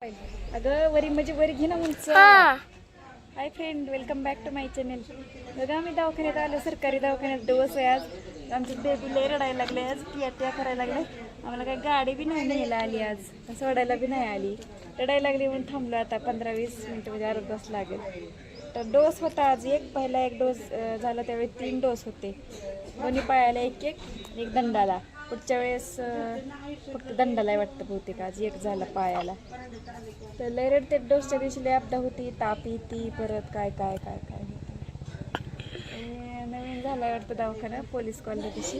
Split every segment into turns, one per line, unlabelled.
अगं वरी म्हणजे वरी घे ना उंच. Hi friend, welcome back to my channel. बघा आम्ही दवाखान्यात आलो, सरकारी दवाखान्यात. दिवस आहे आज. आमचं बेबी लय रडायला लागले आज, पिया करायला लागले. आम्हाला काही गाडी बी नाही न्यायला आली आज, सोडायला बी नाही आली. रडायला लागली म्हणून थांबलो. आता 15-20 मिनिटं म्हणजे अर्धा तास लागेल. तर डोस होता आज पहिला एक डोस झाला, त्यावेळी 3 डोस होते. दोन्ही पायाला एक दंडाला. पुढच्या वेळेस फक्त दंडाला वाटतं बहुतेक. आज एक झाला पायाला. तर लय रडते. डोसच्या दिवशी लय अपदा होती, ताप येते, परत काय काय काय काय नवीन झाला वाटतं दवाखाना पोलीस कॉलनी दिवशी.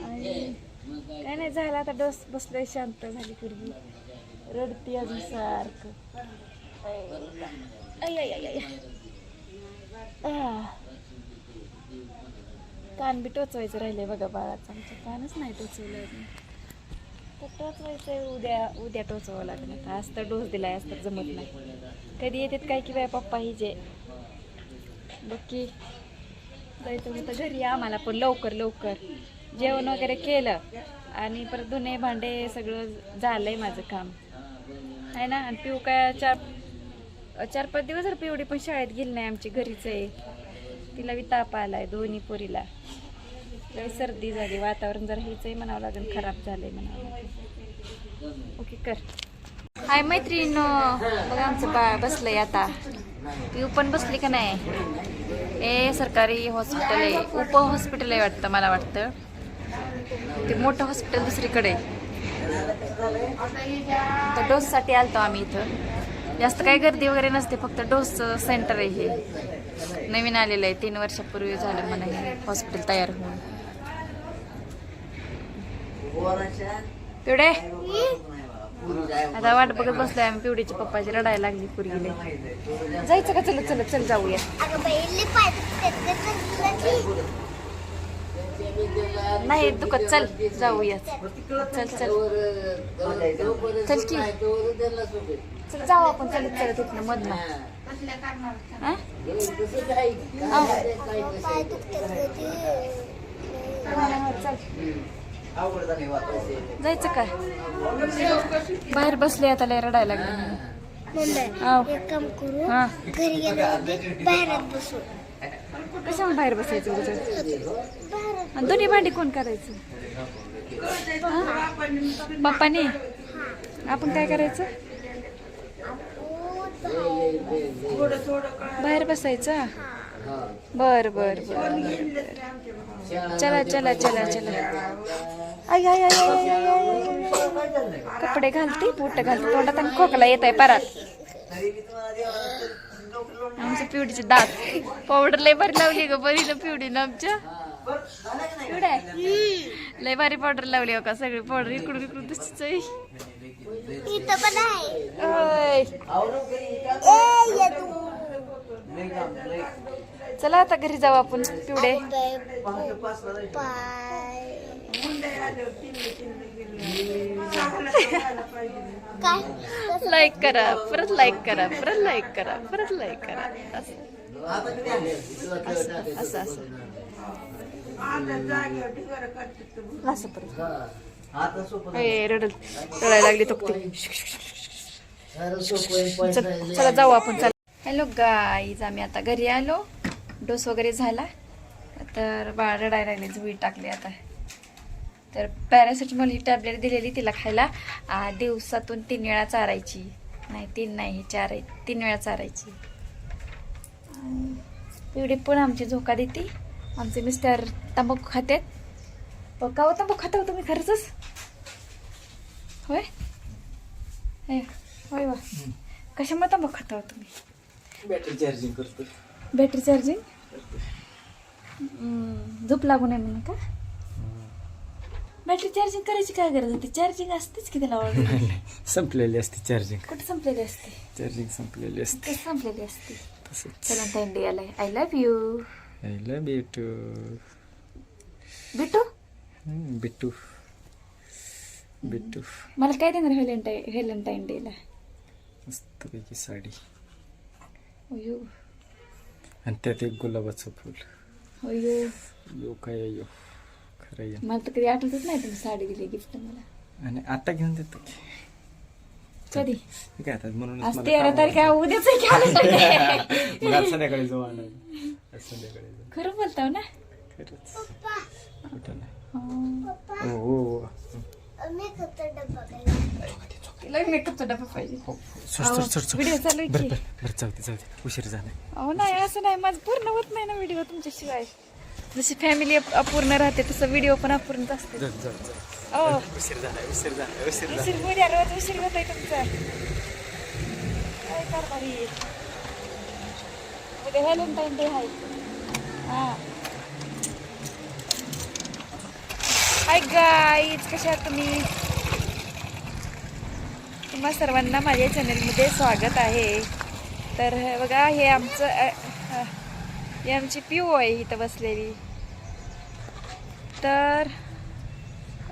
आणि काय नाही झालं आता. डोस बसलोय, शांत झाली पूर्वी. रडती अजून सारखं. कान बी टोचवायचं राहिले बघा बाळाचं. आमचं कानच नाही टोचवलं अजून. तर टोचवायचं उद्या टोचवावं लागणार. आज तर डोस दिलाय, आज तर जमत नाही. कधी येतात काय की बाय पप्पा हिजे बक्की. जायचं होतं घरी आम्हाला पण लवकर जेवण वगैरे केलं आणि परत धुणे भांडे सगळं झालंय माझं काम आहे ना. आणि पिऊ काय 4-5 दिवस जर पिवडी पण शाळेत गेली नाही, आमची घरीच आहे. तिला बी ताप आलाय, दोन्ही पोरीला. लई सर्दी झाली. वातावरण जरा हेच आहे म्हणावं लागेल, खराब झालंय म्हणावं लागेल. ओके कर. हाय मैत्रीण, बघा आमचं बाळ बसलंय आता. पिऊ पण बसली का नाही. सरकारी हॉस्पिटल आहे, हॉस्पिटल आहे वाटतं, मला वाटतं ते मोठं हॉस्पिटल दुसरीकडे. तर डोससाठी आलतो आम्ही इथं. जास्त काही गर्दी वगैरे नसते, फक्त डोस सेंटर आहे हे. नवीन आलेलं आहे, 3 वर्षापूर्वी झालं म्हणा हे हॉस्पिटल तयार होऊन. पिवडे आता वाट बघत बसलोय आम्ही. पिवडीची पप्पाची रडायला लागली पोरगीले. जायचं का? चल जाऊया. नाही दुखत, चल जाऊया. चल की, चल जाऊ आपण. चलत इथनं मधनं. जायचं का? बाहेर बसले आता, लय रडायला लागले. कशावर बाहेर बसायचं? दोन्ही भांडी कोण करायचं? पप्पाने. आपण काय करायचं? बाहेर बसायचं. बर चला. कपडे घालते, बूट घालते, तोंडात आणि खोकला येत आहे परत. आमच्या पिवडीचे दात. पावडर लय भारी लावली ग बरी ना पिवडीनं आमच्या. पिवड्या लय भारी पावडर लावली हो का. सगळी पावडर इकडून दिसतीच आहे. चला आता घरी जाऊ आपण. पिवडे लाईक करा, परत लाईक करा, परत लाईक करा, परत लाईक करा. असं परत रडायला लागली तो. चला जाऊ आपण. चला. हॅलो गाईज, आम्ही आता घरी आलो. डोस वगैरे झाला. तर बाळ रडायला लागले, झुळी टाकली आता. तर पॅरासिटामॉल ही टॅबलेट दिलेली तिला खायला. दिवसातून 3 वेळा चारायची. नाही 3 नाही 4 आहे. 3 वेळा चारायची. पिवडी पण आमची झोका देते. आमचे मिस्टर तंबाखू खातात. का हो तंबाखू खाता हो तुम्ही खरंच? होय होय वा. कशामुळे तंबाखू खाता हो तुम्ही?
बॅटरी चार्जिंग करतो.
Battery charging? झोप लागू नये म्हणून का? बॅटरी चार्जिंग करायची काय गरज होती? चार्जिंग असतेच की त्याला ऑलरेडी.
संपलेली असते चार्जिंग.
कुठे संपलेली असते?
चार्जिंग संपलेली असते.
संपलेली असते.
तसंच.
चला इंडियाला. I love you.
I love you too. Bittu.
मला काय देणार व्हॅलेंटाईन डेला?
मस्तपैकी साडी.
अयो.
आणि त्यात एक गुलाबाचं फुल.
अयो.
यो काय यो. खरं
मला तर कधी आठवतच नाही तुम्ही साडी दिली गिफ्ट मला.
आणि आता घेऊन देतो.
कधी
ठीक आहे आता म्हणून
आज 13 तारीख आहे, उद्याच आहे calendar.
मग आज संध्याकाळी जाऊ आणायला. आज संध्याकाळी जाऊ.
खरं बोलताव ना.
खरंच कुठं नाही.
हो.
हो हो
तिला मेकअपचा डबा पाहिजे.
व्हिडिओ
चालू आहे की?
बरं जाऊ दे उशीर झालाय.
अहो नाही असं नाही, माझं पूर्ण होत नाही ना व्हिडिओ तुमच्याशिवाय. जशी फॅमिली अपूर्ण राहते तसं व्हिडिओ पण अपूर्णच असते. अहो
उशीर झालाय.
उशीर उद्या रोज उशीर होत आहे तुमचा. काय कारभारी आहे. उद्या व्हॅलेंटाईन डे आहे. हा हाय गाईज, कशा आहात तुम्ही? तुम्हा सर्वांना माझ्या चॅनलमध्ये स्वागत आहे. तर बघा हे आमचं ही आमची पिऊ आहे इथं बसलेली. तर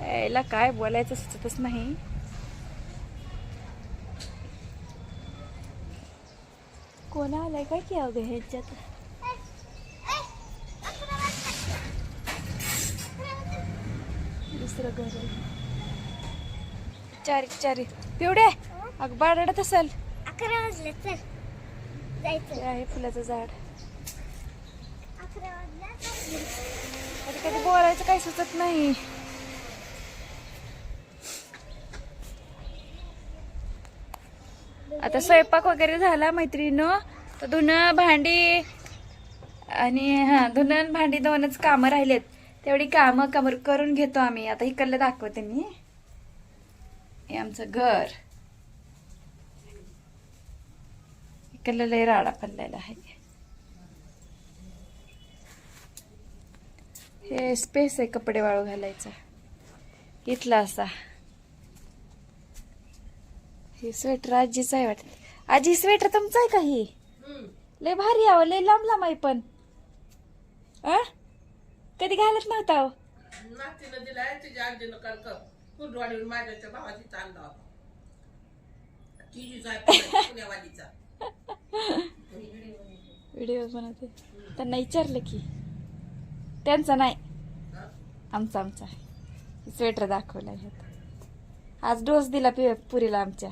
याला काय बोलायचं सुचतच नाही. कोण आलाय काय की अवघे ह्याच्यात? दुसरं घर आहे. चारी पिवडे अग बारडत असेल.
11 वाजले, चल जायचं.
ते आहे फुलाचं झाड.
11 वाजले.
कधी कधी बोलायचं काही सुचत नाही. आता स्वयंपाक वगैरे झाला मैत्रिणीनं. तर धुणं भांडी आणि धुणं भांडी दोनच कामं राहिलेत. तेवढी कामं करून घेतो आम्ही. आता इकडलं दाखवते मी. हे आमचं घर. इकडलं लय राडा पडलेला आहे. हे स्पेस आहे कपडे वाळू घालायचा. इथला असा. हे स्वेटर आजीचं आहे वाटत. आजी स्वेटर तुमचं आहे का? ही लय भारी आहे, लय लांब लांब आहे पण. कधी घालत नव्हता हो.
नातीनं दिलाय तुझ्या आजीनं काल कुंडवाडीवर माझ्याच्या भावाची चालला होता. तिची पुण्यावालीचा
व्हिडिओ बनवते. त्यांना विचारलं की त्यांचा नाही, आमचा स्वेटर दाखवला. आज डोस दिला पुरीला आमच्या.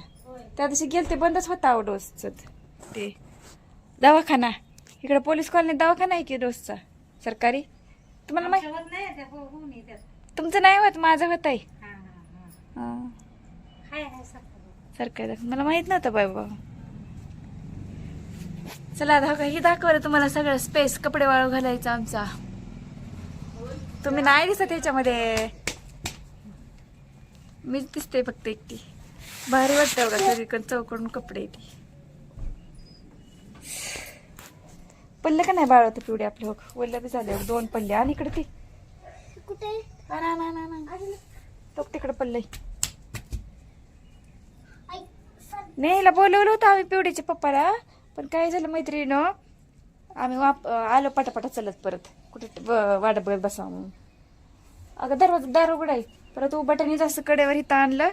त्या दिवशी गेलते बंदच होता अहो डोसच. ते दवाखाना इकडे पोलीस कॉलनीत दवाखाना आहे की डोसचा सरकारी. तुम्हाला माहिती? तुमचं नाही होत, माझं होत आहे सरकारी. मला माहित नव्हतं बाबा. चला ही दाखवलं तुम्हाला सगळं स्पेस कपडे वाळू घालायचा आमचा. तुम्ही नाही दिसत त्याच्यामध्ये, मीच दिसते फक्त एकटी. भारी वाटतं एवढं सगळीकडे चौकडून कपडे येते. पडलं का नाही बाळ होतं पिवडे आपले? हो वल्ल बी झाले 2 पडले. आणि इकडे ते
कुठे?
तिकडे पडलंय. नेला बोलवलं होतं आम्ही पिवड्याच्या पप्पाला, पण काय झालं मैत्रिणीनं, आम्ही आलो पटापटा चलत परत कुठे वाट बघत बसावं म्हणून. अगं दार उघडाय. परत बटाणी जास्त कडेवर इथं आणलं.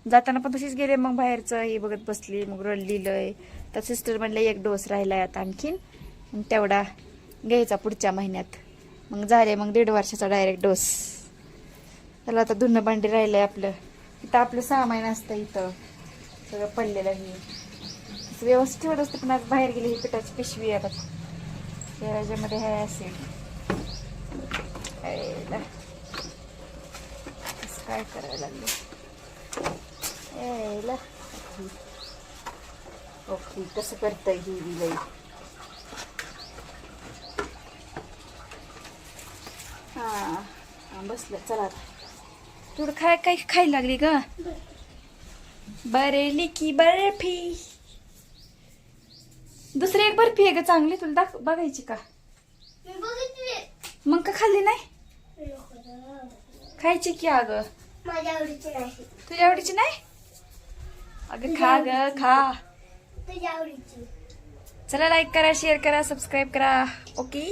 जाताना पण तशीच गेले. मग बाहेरचं हे बघत बसली. मग लिहिलंय. तर सिस्टर म्हणलं 1 डोस राहिलाय आता आणखीन, मग तेवढा घ्यायचा पुढच्या महिन्यात. मग झाले मग 1.5 वर्षाचा डायरेक्ट डोस. त्याला आता धुणं भांडी राहिलंय आपलं. इथं आपलं सामान असतं इथं सगळं पडलेलं. हे व्यवस्थित ठेवत असतं, पण आज बाहेर गेली. ही पिठाची पिशवी आता याच्यामध्ये आहे ऍसिड. काय करायला लागलं यायला. ओके कसं करताय ही विलई. हा बसलं. चला थोडं काय खायला लागली ग? बरेली की बर्फी. दुसरी एक बर्फी आहे ग चांगली, तुला बघायची का? मग का खाल्ली नाही? खायची की अगं?
माझ्या आवडीची नाही.
तुझ्या आवडीची नाही? अगं खा ग खा.
तुझ्या आवडीची.
चला लाईक करा, शेअर करा, सबस्क्राईब करा. ओके.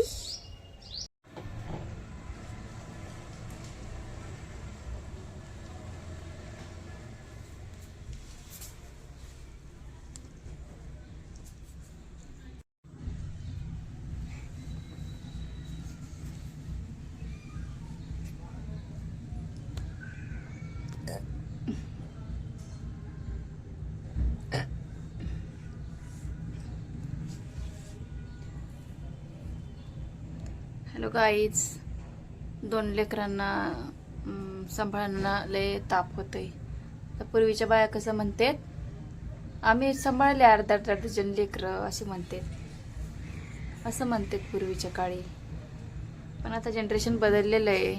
लोक आईच 2 लेकरांना सांभाळणं लय ताप होतोय. तर पूर्वीच्या बाया कसं म्हणतात आम्ही सांभाळले अर्धा डझन लेकरं असे म्हणतात, असं म्हणतात पूर्वीच्या काळी. पण आता जनरेशन बदललेलं आहे.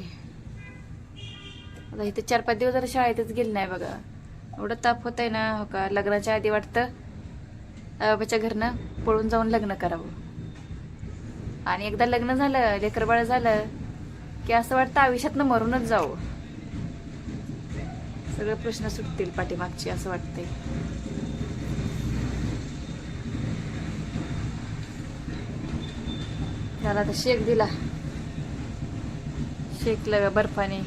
आता इथे 4-5 दिवस जरा शाळेतच गेले नाही बघा. एवढं ताप होत आहे ना. हो का, लग्नाच्या आधी वाटतं बाबाच्या घरनं पळून जाऊन लग्न करावं. आणि एकदा लग्न झालं, लेकरबाळ झालं की असं वाटतं आयुष्यातनं मरूनच जावं. सगळे प्रश्न सुटतील पाठीमागचे असं वाटतंय. त्याला आता शेक दिला, शेकलं बर्फाने.